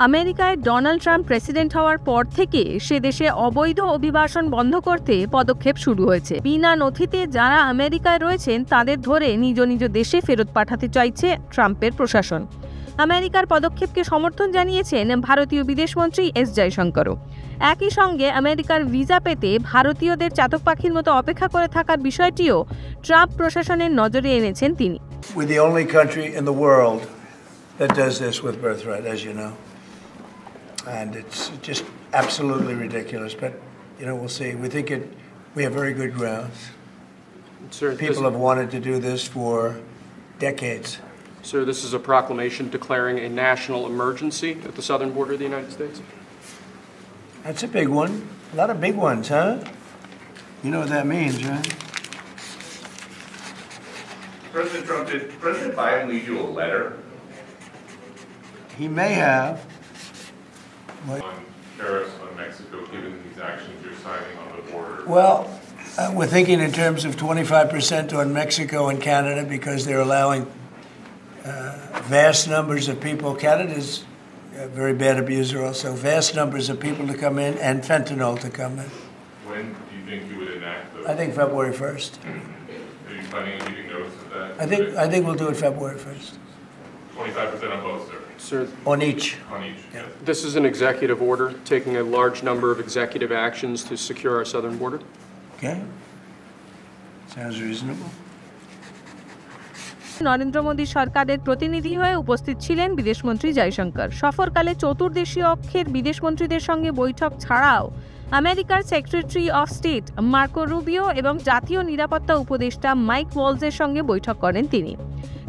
আমেরিকায় Donald Trump president হওয়ার পর থেকে সে দেশে অবৈধ অভিবাসন বন্ধ করতে পদক্ষেপ শুরু হয়েছে। বিনা নথিতে যারা আমেরিকায় রয়েছেন তাদের ধরে নিজ নিজ দেশে ফেরত পাঠাতে চাইছে ট্রাম্পের প্রশাসন। আমেরিকার পদক্ষেপকে সমর্থন জানিয়েছেন ভারতীয় বিদেশমন্ত্রী এস জয়শঙ্করও। একই সঙ্গে আমেরিকার ভিসা পেতে ভারতীয়দের চাতক পাখির মতো অপেক্ষা করে থাকার বিষয়টিও ট্রাম্প প্রশাসনের নজরে এনেছেন তিনি। We're the only country in the world that does this with birthright, as you know. And it's just absolutely ridiculous, but we'll see. We have very good grounds. Sir, people have wanted to do this for decades. Sir, this is a proclamation declaring a national emergency at the southern border of the United States. That's a big one. A lot of big ones, huh? You know what that means, right? President Trump, did President Biden leave you a letter? He may have. On tariffs on Mexico, given these actions you're signing on the border? Well, we're thinking in terms of 25% on Mexico and Canada because they're allowing vast numbers of people. Canada's a very bad abuser also. Vast numbers of people to come in and fentanyl to come in. When do you think you would enact those? I think February 1st. Are you planning on giving notice of that? I think we'll do it February 1st. 25% on both, sir? Sir, On each. On each, yes. this is an executive order taking a large number of executive actions to secure our southern border. Okay. Sounds reasonable. Narendra Modi সরকারের প্রতিনিধি হয়ে উপস্থিত ছিলেন বিদেশমন্ত্রী জয়শঙ্কর। সফরকালে চতুর্দেশীয় অক্ষের বিদেশমন্ত্রীদের সঙ্গে বৈঠক ছাড়াও আমেরিকার secretary of state Marco Rubio এবং জাতীয় নিরাপত্তা উপদেষ্টা মাইক ওয়ালজের সঙ্গে বৈঠক করেন তিনি।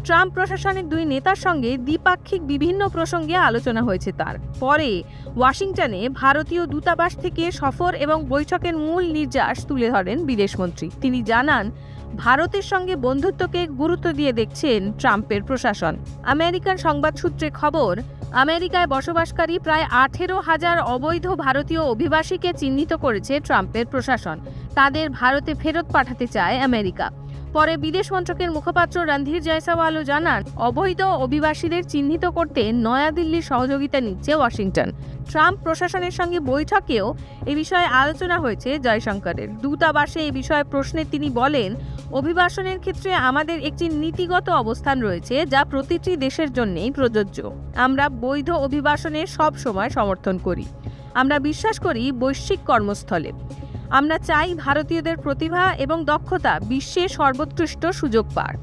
ট্রাম্প প্রশাসনের দুই নেতার সঙ্গে দ্বিপাক্ষিক বিভিন্ন প্রসঙ্গে আলোচনা হয়েছে তার। পরে ওয়াশিংটনে ভারতীয় দূতাবাস থেকে সফর এবং বৈঠকের মূল নির্যাস তুলে ধরেন বিদেশমন্ত্রী। তিনি জানান, ভারতের সঙ্গে বন্ধুত্বকে গুরুত্ব দিয়ে দেখছেন ট্রাম্পের প্রশাসন। আমেরিকান সংবাদ সূত্রে খবর, আমেরিকায় বসবাসকারী প্রায় 18,000 অবৈধ ভারতীয় অভিবাসীকে চিহ্নিত করেছে ট্রাম্পের প্রশাসন। তাদের ভারতে ফেরত পাঠাতে চায় আমেরিকা। পরে বিদেশ মন্ত্রকের মুখপাত্র রণধীর জয়সওয়ালও জানান, অবৈধ অভিবাসীদের চিহ্নিত করতে নয়াদিল্লির সহযোগিতা নিচ্ছে ওয়াশিংটন। ট্রাম্প প্রশাসনের সঙ্গে বৈঠকেও এ বিষয়ে আলোচনা হয়েছে জয়শঙ্করের। দূতাবাসে এ বিষয়ে প্রশ্নে তিনি বলেন, অভিবাসনের ক্ষেত্রে আমাদের একটি নীতিগত অবস্থান রয়েছে যা প্রতিটি দেশের জন্যই প্রযোজ্য। আমরা বৈধ অভিবাসনের সব সময় সমর্থন করি। আমরা বিশ্বাস করি বৈশ্বিক কর্মস্থলে। আমরা চাই ভারতীয়দের প্রতিভা এবং দক্ষতা বিশ্বে সর্বোৎকৃষ্ট সুযোগ পায়।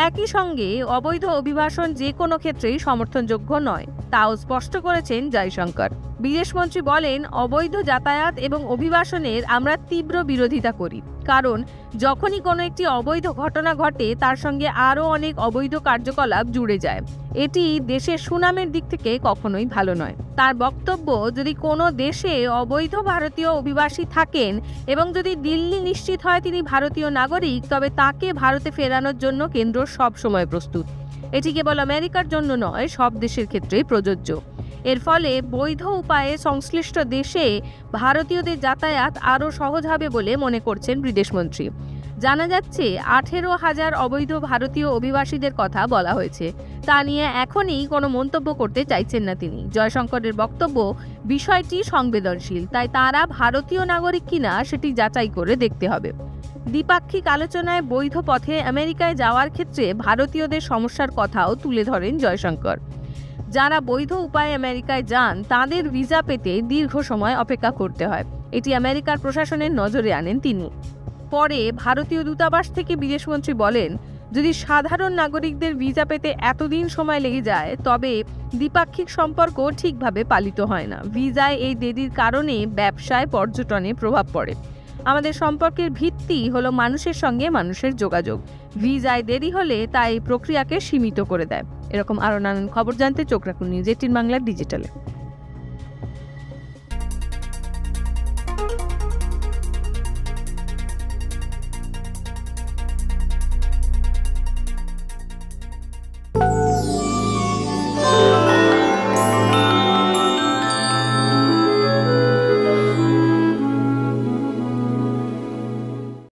একই সঙ্গে অবৈধ অভিবাসন যে কোনো ক্ষেত্রেই সমর্থনযোগ্য নয়, তাও স্পষ্ট করেছেন জয়শঙ্কর। বিদেশমন্ত্রী বলেন, অবৈধ যাতায়াত এবং অভিবাসনের আমরা তীব্র বিরোধিতা করি, কারণ যখনই কোনো একটি অবৈধ ঘটনা ঘটে তার সঙ্গে আরও অনেক অবৈধ কার্যকলাপ জুড়ে যায়। এটি দেশের সুনামের দিক থেকে কখনোই ভালো নয়। তার বক্তব্য, যদি কোনো দেশে অবৈধ ভারতীয় অভিবাসী থাকেন এবং যদি দিল্লি নিশ্চিত হয় তিনি ভারতীয় নাগরিক, তবে তাকে ভারতে ফেরানোর জন্য কেন্দ্র সব সময় প্রস্তুত। এটি কেবল আমেরিকার জন্য নয়, সব দেশের ক্ষেত্রেই প্রযোজ্য। এর ফলে বৈধ উপায়ে সংশ্লিষ্ট দেশে ভারতীয়দের যাতায়াত আরও সহজ হবে বলে মনে করছেন বিদেশমন্ত্রী। জানা যাচ্ছে 18,000 অবৈধ ভারতীয় অভিবাসীদের কথা বলা হয়েছে। তা নিয়ে এখনই কোনো মন্তব্য করতে চাইছেন না তিনি। জয়শঙ্করের বক্তব্য, বিষয়টি সংবেদনশীল, তাই তারা ভারতীয় নাগরিক কিনা সেটি যাচাই করে দেখতে হবে। দ্বিপাক্ষিক আলোচনায় বৈধ পথে আমেরিকায় যাওয়ার ক্ষেত্রে ভারতীয়দের সমস্যার কথাও তুলে ধরেন জয়শঙ্কর। যারা বৈধ উপায়ে আমেরিকায় যান তাদের ভিসা পেতে দীর্ঘ সময় অপেক্ষা করতে হয়। এটি আমেরিকার প্রশাসনের নজরে আনেন তিনি। পরে ভারতীয় দূতাবাস থেকে বিদেশমন্ত্রী বলেন, যদি সাধারণ নাগরিকদের ভিসা পেতে এতদিন সময় লেগে যায় তবে দ্বিপাক্ষিক সম্পর্ক ঠিকভাবে পালিত হয় না। ভিসায় এই দেরির কারণে ব্যবসায়, পর্যটনে প্রভাব পড়ে। আমাদের সম্পর্কের ভিত্তি হলো মানুষের সঙ্গে মানুষের যোগাযোগ। ভিসায় দেরি হলে তা এই প্রক্রিয়াকে সীমিত করে দেয়। এরকম আরও নানান খবর জানতে চোখ রাখুন নিউজ 18 বাংলার ডিজিটালে।